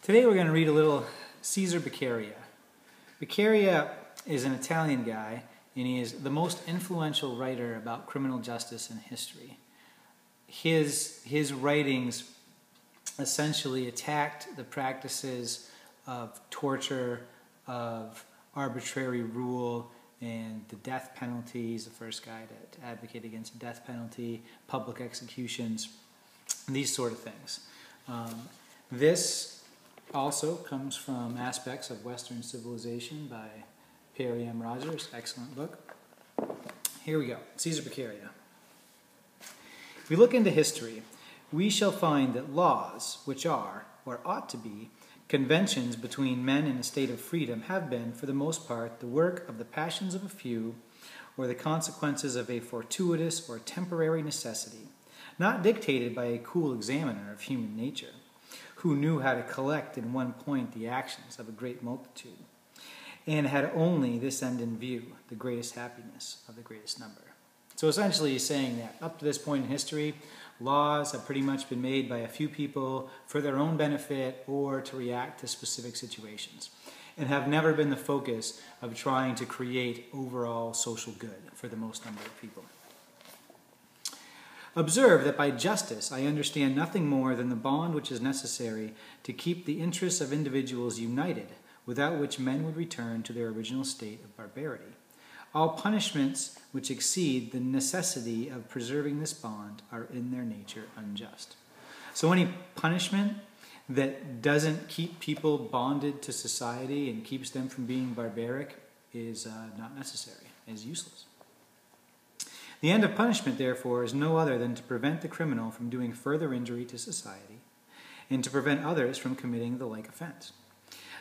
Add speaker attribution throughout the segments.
Speaker 1: Today we're going to read a little Caesar Beccaria. Beccaria is an Italian guy, and he is the most influential writer about criminal justice in history. His writings essentially attacked the practices of torture, of arbitrary rule, and the death penalty. He's the first guy to advocate against the death penalty, public executions, these sort of things. This also comes from Aspects of Western Civilization by Perry M. Rogers, excellent book. Here we go, Caesar Beccaria. If we look into history, we shall find that laws, which are, or ought to be, conventions between men in a state of freedom, have been, for the most part, the work of the passions of a few, or the consequences of a fortuitous or temporary necessity, not dictated by a cool examiner of human nature, who knew how to collect in one point the actions of a great multitude, and had only this end in view, the greatest happiness of the greatest number. So essentially he's saying that up to this point in history, laws have pretty much been made by a few people for their own benefit or to react to specific situations, and have never been the focus of trying to create overall social good for the most number of people. Observe that by justice I understand nothing more than the bond which is necessary to keep the interests of individuals united, without which men would return to their original state of barbarity. All punishments which exceed the necessity of preserving this bond are in their nature unjust. So any punishment that doesn't keep people bonded to society and keeps them from being barbaric is not necessary, is useless. The end of punishment, therefore, is no other than to prevent the criminal from doing further injury to society, and to prevent others from committing the like offense.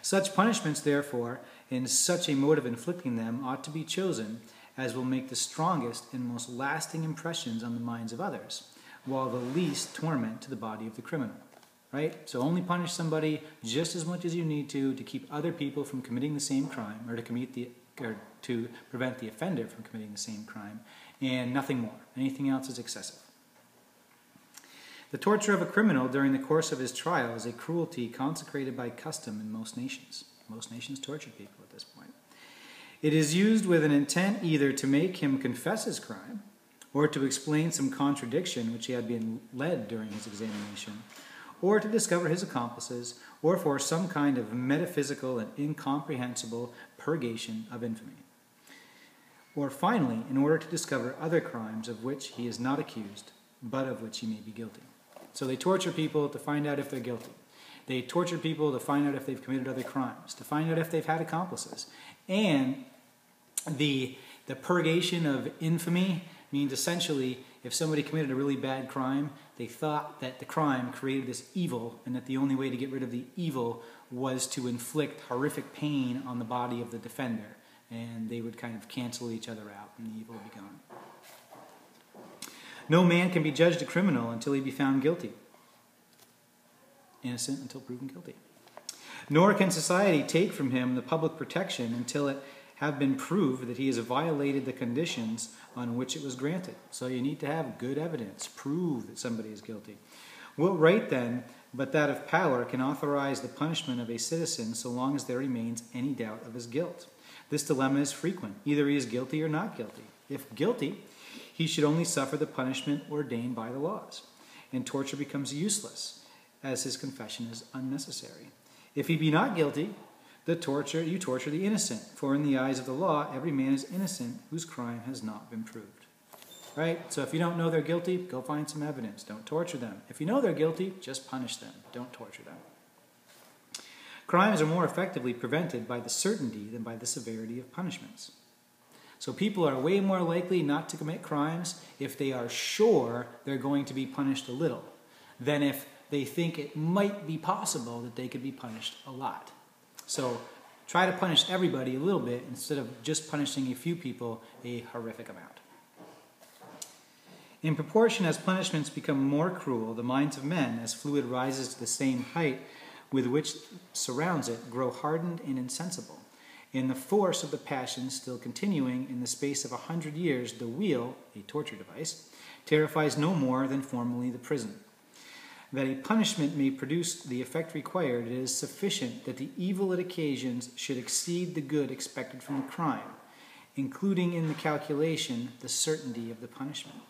Speaker 1: Such punishments, therefore, and such a mode of inflicting them ought to be chosen as will make the strongest and most lasting impressions on the minds of others, while the least torment to the body of the criminal. Right? So only punish somebody just as much as you need to keep other people from committing the same crime, or to prevent the offender from committing the same crime, and nothing more. Anything else is excessive. The torture of a criminal during the course of his trial is a cruelty consecrated by custom in most nations. Most nations torture people at this point. It is used with an intent either to make him confess his crime, or to explain some contradiction which he had been led during his examination, or to discover his accomplices, or for some kind of metaphysical and incomprehensible purgation of infamy, or finally, in order to discover other crimes of which he is not accused, but of which he may be guilty. So they torture people to find out if they're guilty. They torture people to find out if they've committed other crimes, to find out if they've had accomplices. And the purgation of infamy means essentially if somebody committed a really bad crime, they thought that the crime created this evil, and that the only way to get rid of the evil was to inflict horrific pain on the body of the defender. And they would kind of cancel each other out, and the evil would be gone. No man can be judged a criminal until he be found guilty. Innocent until proven guilty. Nor can society take from him the public protection until it have been proved that he has violated the conditions on which it was granted. So you need to have good evidence, prove that somebody is guilty. What right then, but that of power, can authorize the punishment of a citizen so long as there remains any doubt of his guilt? This dilemma is frequent. Either he is guilty or not guilty. If guilty, he should only suffer the punishment ordained by the laws, and torture becomes useless, as his confession is unnecessary. If he be not guilty, you torture the innocent, for in the eyes of the law, every man is innocent whose crime has not been proved. Right? So if you don't know they're guilty, go find some evidence. Don't torture them. If you know they're guilty, just punish them. Don't torture them. Crimes are more effectively prevented by the certainty than by the severity of punishments. So people are way more likely not to commit crimes if they are sure they're going to be punished a little, than if they think it might be possible that they could be punished a lot. So try to punish everybody a little bit instead of just punishing a few people a horrific amount. In proportion as punishments become more cruel, the minds of men, as fluid rises to the same height with which surrounds it, grow hardened and insensible. In the force of the passions still continuing in the space of 100 years, the wheel, a torture device, terrifies no more than formerly the prison. that a punishment may produce the effect required, it is sufficient that the evil it occasions should exceed the good expected from the crime, including in the calculation the certainty of the punishment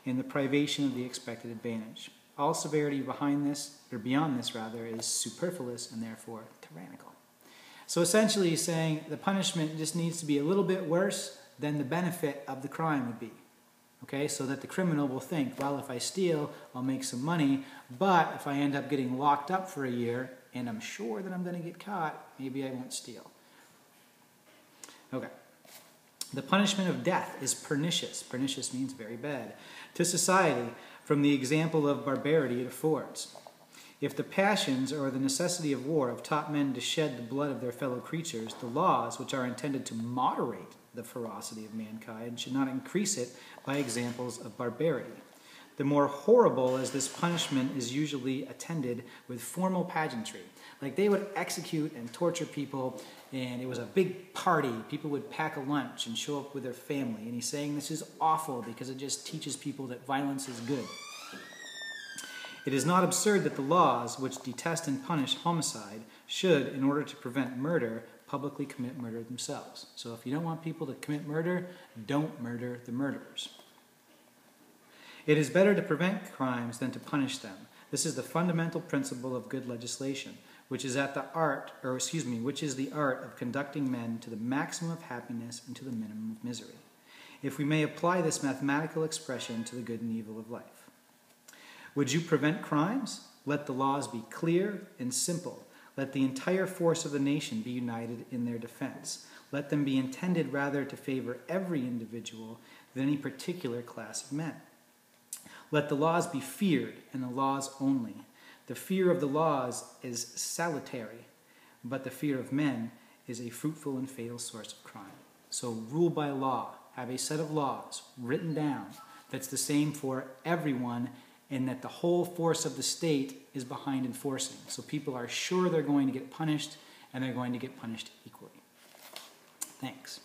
Speaker 1: and the privation of the expected advantage. All severity behind this, or beyond this rather, is superfluous and therefore tyrannical. So essentially he's saying the punishment just needs to be a little bit worse than the benefit of the crime would be. Okay, so that the criminal will think, well, if I steal, I'll make some money, but if I end up getting locked up for a year, and I'm sure that I'm going to get caught, maybe I won't steal. Okay. The punishment of death is pernicious. Pernicious means very bad. To society, from the example of barbarity it affords. If the passions or the necessity of war have taught men to shed the blood of their fellow creatures, the laws, which are intended to moderate the ferocity of mankind, should not increase it by examples of barbarity. The more horrible as this punishment is usually attended with formal pageantry. Like they would execute and torture people, and it was a big party. People would pack a lunch and show up with their family. And he's saying this is awful because it just teaches people that violence is good. It is not absurd that the laws, which detest and punish homicide, should, in order to prevent murder, publicly commit murder themselves. So if you don't want people to commit murder, don't murder the murderers. It is better to prevent crimes than to punish them. This is the fundamental principle of good legislation, which is the art of conducting men to the maximum of happiness and to the minimum of misery. If we may apply this mathematical expression to the good and evil of life. Would you prevent crimes? Let the laws be clear and simple. Let the entire force of the nation be united in their defense. Let them be intended rather to favor every individual than any particular class of men. Let the laws be feared, and the laws only. The fear of the laws is salutary, but the fear of men is a fruitful and fatal source of crime. So rule by law. Have a set of laws written down that's the same for everyone, and that the whole force of the state is behind enforcing. So people are sure they're going to get punished, and they're going to get punished equally. Thanks.